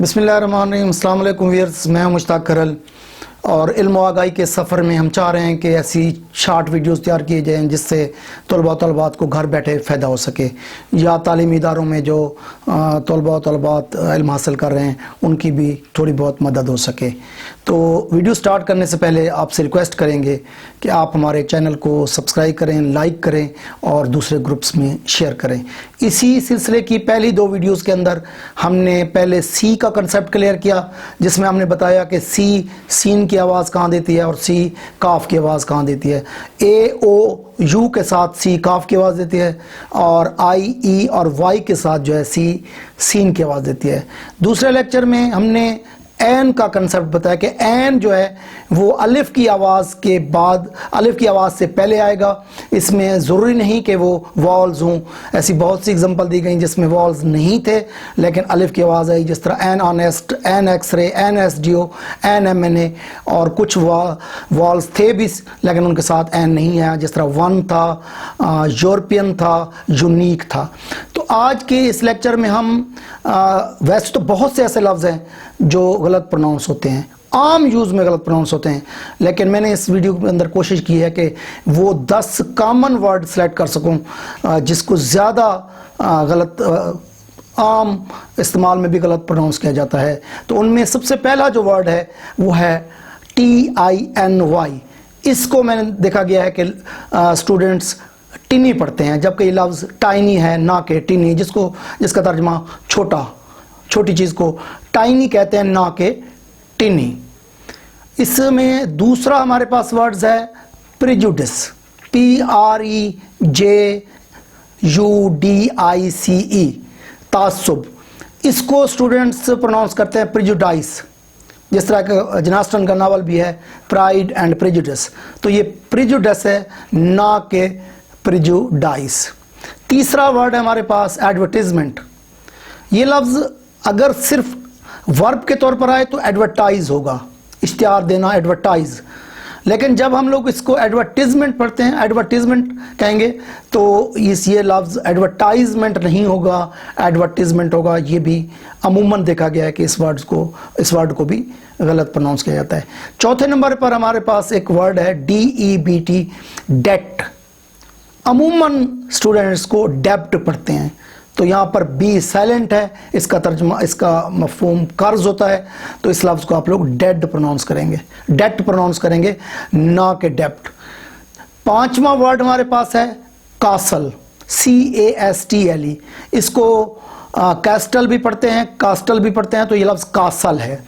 बिस्मिल्लाहिर्रहमानिर्रहीम। अस्सलाम वालेकुम व्यूअर्स, मैं हूं मुश्ताक करल और इल्म व आगाही के सफ़र में हम चाह रहे हैं कि ऐसी शार्ट वीडियोस तैयार किए जाएँ जिससे तलबात को घर बैठे फ़ायदा हो सके, या तालीमी इदारों में जो तलबात इल्म हासिल कर रहे हैं उनकी भी थोड़ी बहुत मदद हो सके। तो वीडियो स्टार्ट करने से पहले आपसे रिक्वेस्ट करेंगे कि आप हमारे चैनल को सब्सक्राइब करें, लाइक करें और दूसरे ग्रुप्स में शेयर करें। इसी सिलसिले की पहली दो वीडियोस के अंदर हमने पहले सी का कंसेप्ट क्लियर किया, जिसमें हमने बताया कि सी सीन की आवाज़ कहाँ देती है और सी काफ की आवाज़ कहाँ देती है। ए ओ यू के साथ सी काफ की आवाज़ देती है और आई ई और वाई के साथ जो है सी सीन की आवाज़ देती है। दूसरे लेक्चर में हमने एन का कंसेप्ट बताया कि एन जो है वो अलिफ की आवाज़ के बाद, अलिफ की आवाज़ से पहले आएगा। इसमें ज़रूरी नहीं कि वो वॉल्स हों, ऐसी बहुत सी एग्जांपल दी गई जिसमें वॉल्स नहीं थे लेकिन अलिफ की आवाज़ आई, जिस तरह an honest, an X-ray, an S D O, an M N A. और कुछ वॉल्स थे भी लेकिन उनके साथ एन नहीं आया, जिस तरह वन था, यूरोपियन था, यूनिक था। तो आज के इस लेक्चर में हम वैसे तो बहुत से ऐसे लफ्ज़ हैं जो गलत प्रोनाउंस होते हैं, आम यूज़ में गलत प्रोनाउंस होते हैं, लेकिन मैंने इस वीडियो के अंदर कोशिश की है कि वो 10 कॉमन वर्ड सेलेक्ट कर सकूं जिसको ज़्यादा गलत आम इस्तेमाल में भी गलत प्रोनाउंस किया जाता है। तो उनमें सबसे पहला जो वर्ड है वो है TINY। इसको मैंने देखा गया है कि स्टूडेंट्स टिनी पढ़ते हैं, जबकि ये लफ्ज़ टाइनी है ना कि टिनी, जिसका तर्जमा छोटी चीज़ को टाइनी कहते हैं ना कि टिनी। इसमें दूसरा हमारे पास वर्ड्स है प्रेजुडिस, PREJUDICE, तासुब। इसको स्टूडेंट्स प्रोनाउंस करते हैं प्रेजुडाइस, जिस तरह का जनास्टन का नावल भी है प्राइड एंड प्रेजुडिस। तो ये प्रेजुडिस है ना कि प्रेजुडाइस। तीसरा वर्ड है हमारे पास एडवर्टीजमेंट। ये लफ्ज़ अगर सिर्फ वर्ब के तौर पर आए तो एडवर्टाइज होगा, इश्तिहार देना, एडवर्टाइज। लेकिन जब हम लोग इसको एडवर्टीजमेंट पढ़ते हैं, एडवर्टीजमेंट कहेंगे, तो ये लफ्ज़ एडवर्टाइजमेंट नहीं होगा, एडवर्टीजमेंट होगा। ये भी अमूमन देखा गया है कि इस वर्ड को भी गलत प्रोनाउंस किया जाता है। चौथे नंबर पर हमारे पास एक वर्ड है DEBT, डेट। अमूमन स्टूडेंट्स को डेब्ट पढ़ते हैं, तो यहाँ पर बी साइलेंट है, इसका तर्जुमा, इसका मफहूम कर्ज होता है। तो इस लफ्ज़ को आप लोग डेट प्रोनाउंस करेंगे ना कि डेब्ट। पांचवा वर्ड हमारे पास है कासल, CASTLE। इसको कैस्टल भी पढ़ते हैं, कास्टल भी पढ़ते हैं, तो ये लफ्ज़ कासल है,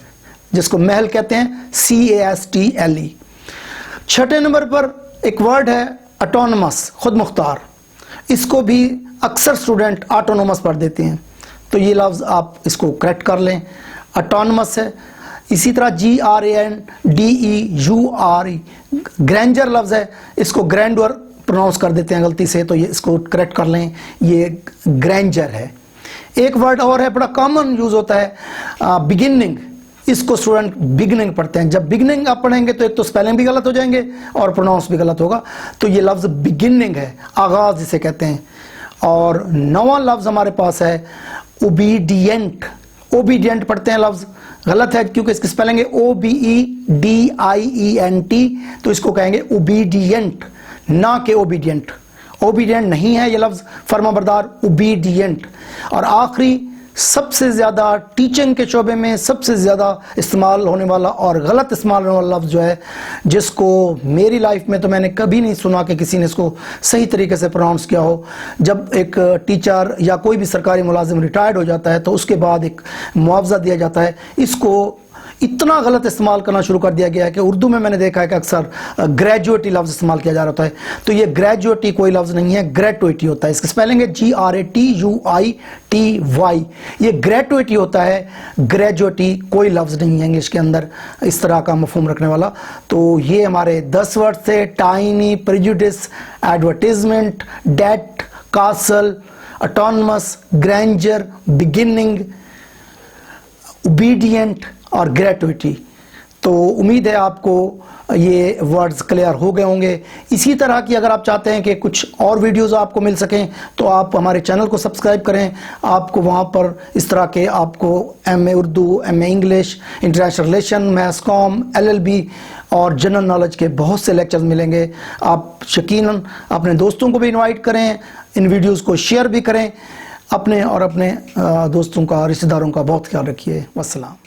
जिसको महल कहते हैं, CASTLE। छठे नंबर पर एक वर्ड है ऑटोनमस, खुद मुख्तार। इसको भी अक्सर स्टूडेंट ऑटोनोमस पढ़ देते हैं, तो ये लफ्ज़ आप इसको करेक्ट कर लें, ऑटोनमस है। इसी तरह GRANDEURE, ग्रैंजर लफ्ज़ है, इसको ग्रैंडर प्रोनाउंस कर देते हैं गलती से, तो ये इसको करेक्ट कर लें, ये ग्रैंजर है। एक वर्ड और है, बड़ा कॉमन यूज़ होता है, बिगिनिंग। इसको स्टूडेंट बिगनिंग पढ़ते हैं। जब बिगनिंग आप पढ़ेंगे तो एक तो स्पेलिंग भी गलत हो जाएंगे और प्रोनाउंस भी गलत होगा, तो ये लफ्ज़ बिगिनिंग है, आगाज़ जिसे कहते हैं। और नौवां लफ्ज़ हमारे पास है ओबीडियंट। ओबीडियंट पढ़ते हैं, लफ्ज़ गलत है क्योंकि इसकी स्पेलिंग है OBEDIENT, तो इसको कहेंगे ओबीडियंट ना कि ओबीडियंट। ओबीडियंट नहीं है ये लफ्ज़, फर्माबरदार, ओबीडियंट। और आखिरी सबसे ज़्यादा टीचिंग के शोबे में सबसे ज़्यादा इस्तेमाल होने वाला और गलत इस्तेमाल होने वाला लफ्ज़ जो है, जिसको मेरी लाइफ में तो मैंने कभी नहीं सुना कि किसी ने इसको सही तरीके से प्रोनाउंस किया हो। जब एक टीचर या कोई भी सरकारी मुलाजिम रिटायर्ड हो जाता है तो उसके बाद एक मुआवजा दिया जाता है, इसको इतना गलत इस्तेमाल करना शुरू कर दिया गया है कि उर्दू में मैंने देखा है कि अक्सर ग्रेजुएटी लफ्ज़ इस्तेमाल किया जा रहा है। तो ये ग्रेजुएटी कोई लफ्ज़ नहीं है, ग्रेटुइटी होता है। इसकी स्पेलिंग है GRATUITY। ये ग्रेटुइटी होता है, ग्रेजुएटी कोई लफ्ज़ नहीं है इंग्लिश के अंदर इस तरह का मफहूम रखने वाला। तो ये हमारे 10 वर्ड थे, tiny, prejudice, advertisement, date, castle, autonomous, grandeur, beginning, obedient और ग्रेटुइटी। تو امید ہے آپ کو یہ ورڈز کلیئر ہو گئے ہوں گے. اسی طرح کی اگر آپ چاہتے ہیں کہ کچھ اور ویڈیوز آپ کو مل سکیں تو آپ ہمارے چینل کو سبسکرائب کریں. آپ کو وہاں پر اس طرح کے آپ کو M a Urdu, M A English, international relation, maths com, LLB اور جنرل نالج کے بہت سے لیکچرز ملیں گے. آپ یقیناً اپنے دوستوں کو بھی انوائٹ کریں، ان ویڈیوز کو شیئر بھی کریں. اپنے اور اپنے دوستوں کا، رشتہ داروں کا بہت خیال رکھیے. والسلام.